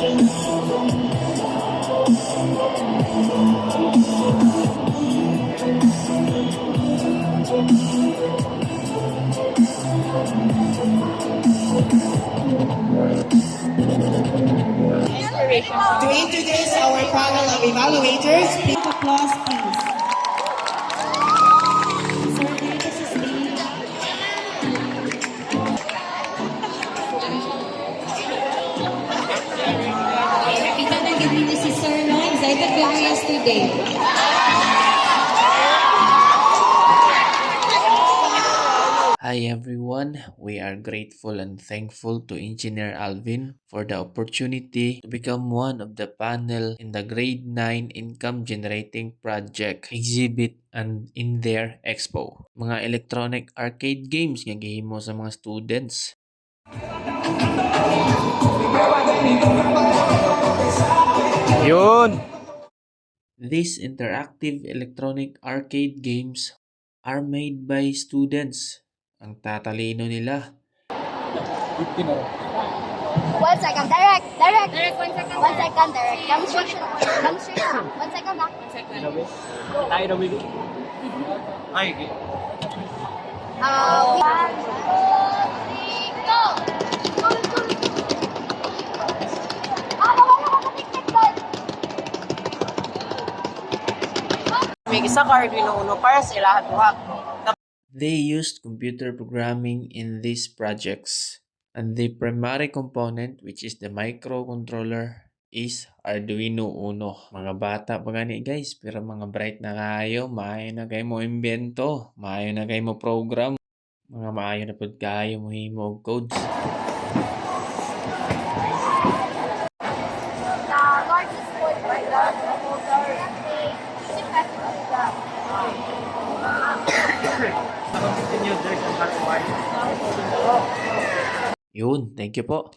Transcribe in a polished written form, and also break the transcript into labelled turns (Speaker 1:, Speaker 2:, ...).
Speaker 1: To introduce our panel of evaluators, please applause, please. Sir, this is the
Speaker 2: Nakita na gawin ni si Sir, no? Excited ba mo yesterday?
Speaker 3: Hi everyone, we are grateful and thankful to Engineer Alvin for the opportunity to become one of the panel in the Grade 9 Income Generating Project exhibit and in their expo. Mga electronic arcade games nga gihimo sa mga students.
Speaker 4: Yun!
Speaker 3: These interactive electronic arcade games are made by students. Ang tatalino nila.
Speaker 5: 1 second, direct, 1 second. 1 second, direct. Demonstration. 1 second, ha? 1 second.
Speaker 4: Tayo na wili. Ay, okay.
Speaker 5: 1, 2, 3, go! Wala ka tiktik doon.
Speaker 1: may isa ka Arduino Uno para sa ilahat duha.
Speaker 3: They used computer programming in these projects, and the primary component, which is the microcontroller, is Arduino Uno. Mga bata pa gani guys, pero mga bright na kayo, maayo na kayo mo imbento, maayo na kayo mo program, mga maayo na pod kayo mo himo og codes.
Speaker 5: The largest point by the motor is in
Speaker 3: Yun, thank you po.